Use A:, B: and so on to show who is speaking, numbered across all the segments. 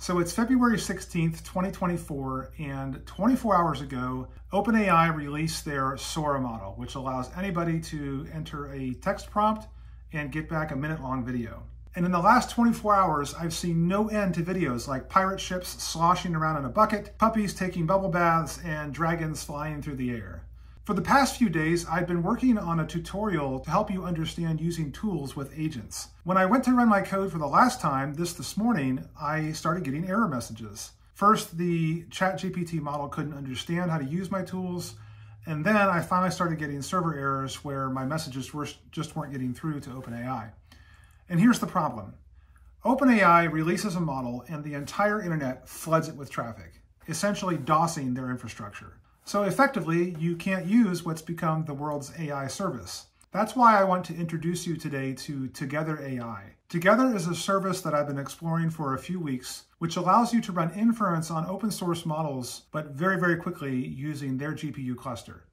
A: So it's February 16th, 2024, and 24 hours ago, OpenAI released their Sora model, which allows anybody to enter a text prompt and get back a minute-long video. And in the last 24 hours, I've seen no end to videos like pirate ships sloshing around in a bucket, puppies taking bubble baths, and dragons flying through the air. For the past few days, I've been working on a tutorial to help you understand using tools with agents. When I went to run my code for the last time, this morning, I started getting error messages. First, the ChatGPT model couldn't understand how to use my tools, and then I finally started getting server errors where my messages just weren't getting through to OpenAI. And here's the problem. OpenAI releases a model and the entire internet floods it with traffic, essentially DOSing their infrastructure. So effectively, you can't use what's become the world's AI service. That's why I want to introduce you today to TogetherAI. Together is a service that I've been exploring for a few weeks, which allows you to run inference on open source models, but very quickly using their GPU cluster.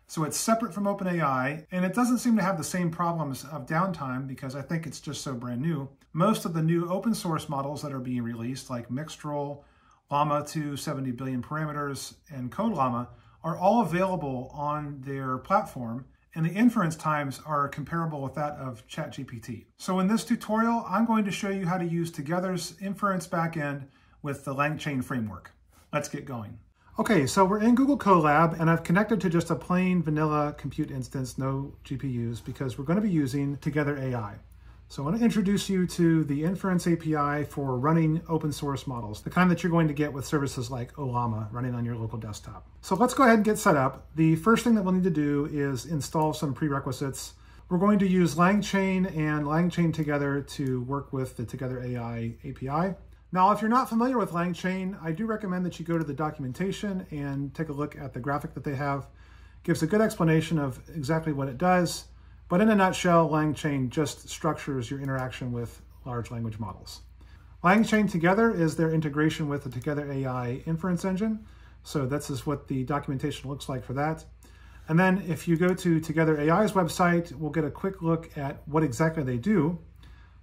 A: So it's separate from OpenAI, and it doesn't seem to have the same problems of downtime because I think it's just so brand new. Most of the new open source models that are being released, like Mixtral, Llama 2, 70 billion parameters, and CodeLlama, are all available on their platform, and the inference times are comparable with that of ChatGPT. So in this tutorial, I'm going to show you how to use Together's inference backend with the Langchain framework. Let's get going. Okay, so we're in Google Colab, and I've connected to just a plain vanilla compute instance, no GPUs, because we're going to be using TogetherAI. So I want to introduce you to the inference API for running open source models, the kind that you're going to get with services like Llama running on your local desktop. So let's go ahead and get set up. The first thing that we'll need to do is install some prerequisites. We're going to use Langchain and Langchain together to work with the TogetherAI API. Now, if you're not familiar with Langchain, I do recommend that you go to the documentation and take a look at the graphic that they have. It gives a good explanation of exactly what it does. But in a nutshell, Langchain just structures your interaction with large language models. Langchain Together is their integration with the TogetherAI inference engine. So this is what the documentation looks like for that. And then if you go to TogetherAI's website, we'll get a quick look at what exactly they do.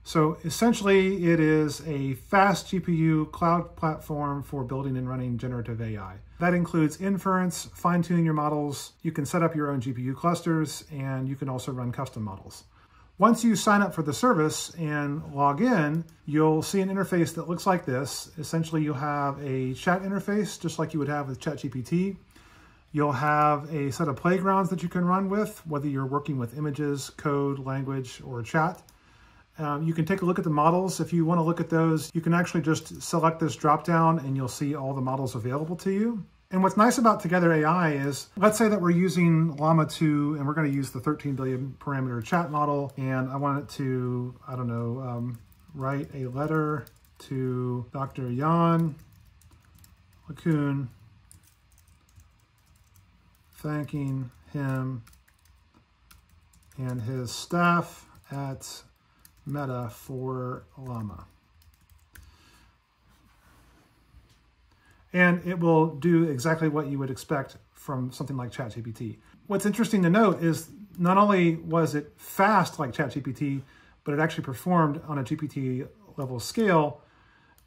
A: So essentially, it is a fast GPU cloud platform for building and running generative AI. That includes inference, fine-tuning your models, you can set up your own GPU clusters, and you can also run custom models. Once you sign up for the service and log in, you'll see an interface that looks like this. Essentially, you'll have a chat interface, just like you would have with ChatGPT. You'll have a set of playgrounds that you can run with, whether you're working with images, code, language, or chat. You can take a look at the models. If you want to look at those, you can actually just select this drop-down and you'll see all the models available to you. And what's nice about TogetherAI is, let's say that we're using Llama 2 and we're going to use the 13 billion parameter chat model, and I want it to, I don't know, write a letter to Dr. Jan LeCun thanking him and his staff at Meta for Llama. And it will do exactly what you would expect from something like ChatGPT. What's interesting to note is not only was it fast like ChatGPT, but it actually performed on a GPT level scale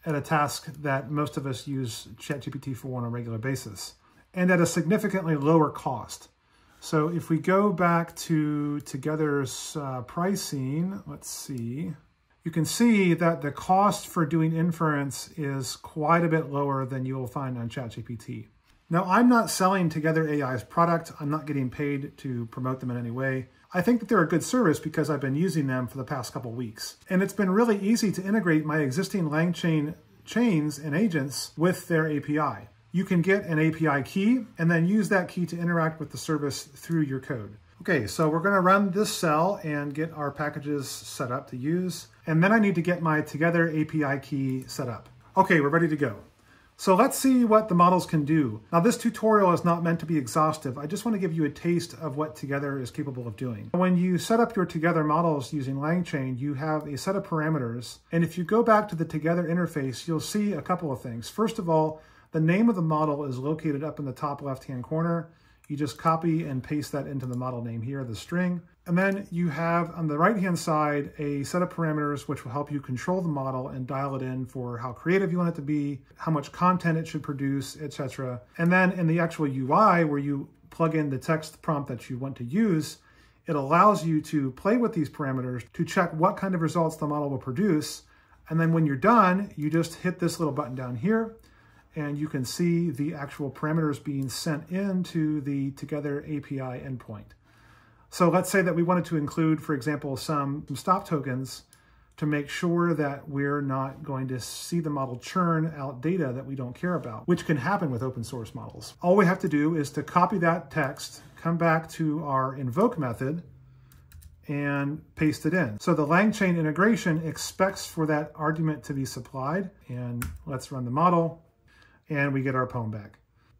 A: at a task that most of us use ChatGPT for on a regular basis, and at a significantly lower cost. So if we go back to Together's pricing, let's see, you can see that the cost for doing inference is quite a bit lower than you will find on ChatGPT. Now, I'm not selling TogetherAI's product. I'm not getting paid to promote them in any way. I think that they're a good service because I've been using them for the past couple weeks. And it's been really easy to integrate my existing Langchain chains and agents with their API. You can get an API key and then use that key to interact with the service through your code. Okay, so we're going to run this cell and get our packages set up to use. And then I need to get my Together API key set up. Okay, we're ready to go. So let's see what the models can do. Now, this tutorial is not meant to be exhaustive. I just want to give you a taste of what Together is capable of doing. When you set up your Together models using Langchain, you have a set of parameters. And if you go back to the Together interface, you'll see a couple of things. First of all, the name of the model is located up in the top left-hand corner. You just copy and paste that into the model name here, the string. And then you have on the right-hand side a set of parameters which will help you control the model and dial it in for how creative you want it to be, how much content it should produce, etc. And then in the actual UI where you plug in the text prompt that you want to use, it allows you to play with these parameters to check what kind of results the model will produce. And then when you're done, you just hit this little button down here and you can see the actual parameters being sent into the TogetherAI endpoint. So let's say that we wanted to include, for example, some stop tokens to make sure that we're not going to see the model churn out data that we don't care about, which can happen with open source models. All we have to do is to copy that text, come back to our invoke method, and paste it in. So the Langchain integration expects for that argument to be supplied, and let's run the model, and we get our poem back.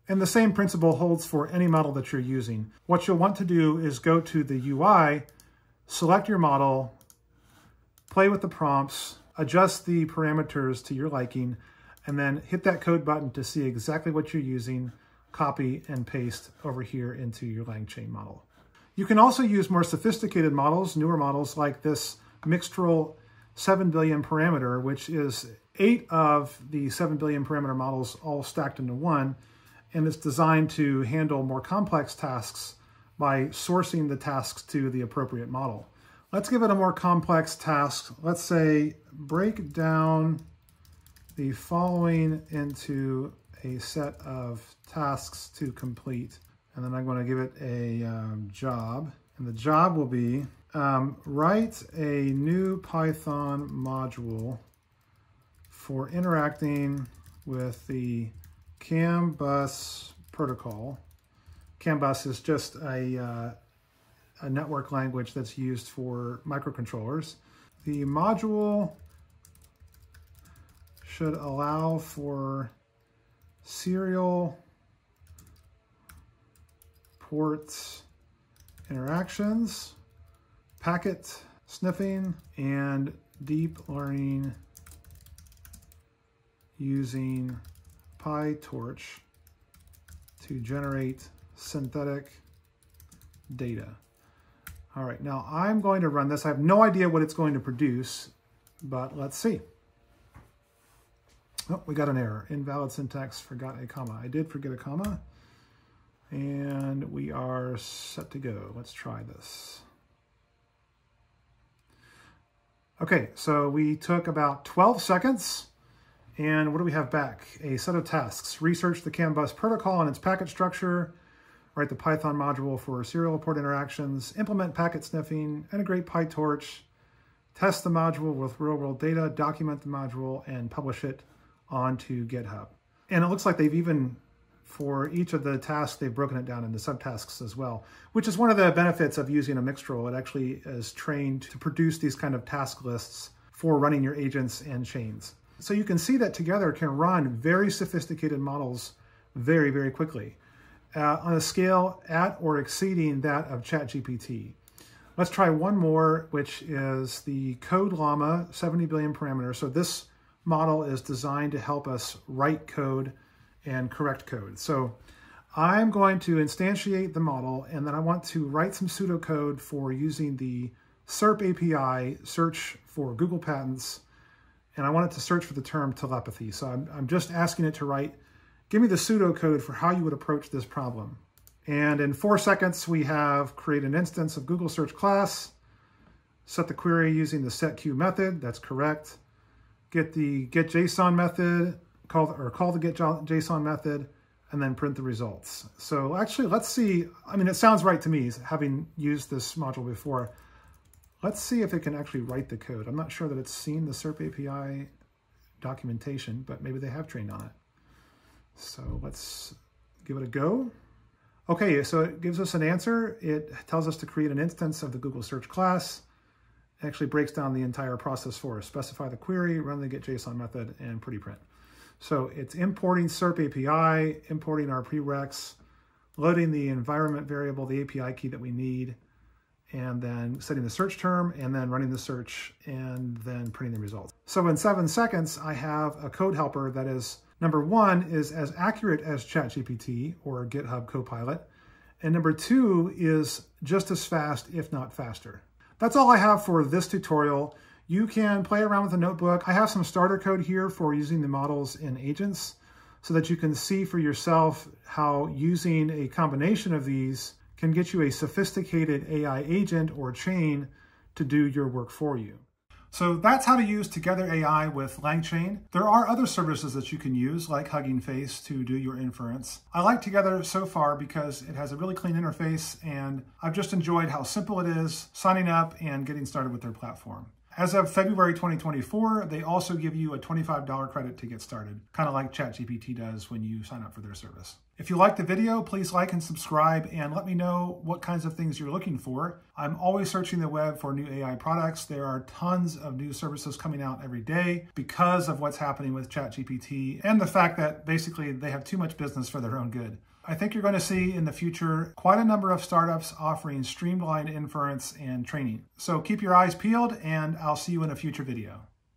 A: And the same principle holds for any model that you're using. What you'll want to do is go to the UI, select your model, play with the prompts, adjust the parameters to your liking, and then hit that code button to see exactly what you're using, copy and paste over here into your Langchain model. You can also use more sophisticated models, newer models like this Mixtral 7 billion parameter, which is 8 of the 7 billion parameter models all stacked into one. And it's designed to handle more complex tasks by sourcing the tasks to the appropriate model. Let's give it a more complex task. Let's say break down the following into a set of tasks to complete. And then I'm going to give it a job. And the job will be write a new Python module for interacting with the CAN bus protocol. CAN bus is just a network language that's used for microcontrollers. The module should allow for serial port interactions, packet sniffing, and deep learning using PyTorch to generate synthetic data. All right, now I'm going to run this. I have no idea what it's going to produce, but let's see. Oh, we got an error. Invalid syntax, forgot a comma. I did forget a comma, and we are set to go. Let's try this. Okay, so we took about 12 seconds. And what do we have back? A set of tasks. Research the CAN bus protocol and its packet structure. Write the Python module for serial port interactions. Implement packet sniffing. Integrate PyTorch. Test the module with real-world data. Document the module and publish it onto GitHub. And it looks like they've even, for each of the tasks, they've broken it down into subtasks as well, which is one of the benefits of using a Mixtral. It actually is trained to produce these kind of task lists for running your agents and chains. So you can see that Together can run very sophisticated models very, very quickly on a scale at or exceeding that of ChatGPT. Let's try one more, which is the Code Llama 70 billion parameter. So this model is designed to help us write code and correct code. So I'm going to instantiate the model, and then I want to write some pseudocode for using the SERP API, search for Google patents, and I want it to search for the term telepathy. So I'm just asking it to write, give me the pseudocode for how you would approach this problem. And in 4 seconds, we have create an instance of Google search class, set the query using the setQ method, that's correct. Get the getJSON method, call the getJSON method, and then print the results. So actually, let's see, I mean, it sounds right to me, having used this module before. Let's see if it can actually write the code. I'm not sure that it's seen the SERP API documentation, but maybe they have trained on it. So let's give it a go. Okay, so it gives us an answer. It tells us to create an instance of the Google search class. It actually breaks down the entire process for us. Specify the query, run the getJSON method, and pretty print. So it's importing SERP API, importing our prereqs, loading the environment variable, the API key that we need, and then setting the search term, and then running the search, and then printing the results. So in 7 seconds, I have a code helper that is, number one, is as accurate as ChatGPT or GitHub Copilot, And number 2 is just as fast, if not faster. That's all I have for this tutorial. You can play around with the notebook. I have some starter code here for using the models in agents so that you can see for yourself how using a combination of these can get you a sophisticated AI agent or chain to do your work for you. So that's how to use TogetherAI with Langchain. There are other services that you can use, like Hugging Face, to do your inference. I like Together so far because it has a really clean interface, and I've just enjoyed how simple it is signing up and getting started with their platform. As of February 2024, they also give you a $25 credit to get started, kind of like ChatGPT does when you sign up for their service. If you liked the video, please like and subscribe and let me know what kinds of things you're looking for. I'm always searching the web for new AI products. There are tons of new services coming out every day because of what's happening with ChatGPT and the fact that basically they have too much business for their own good. I think you're going to see in the future quite a number of startups offering streamlined inference and training. So keep your eyes peeled, and I'll see you in a future video.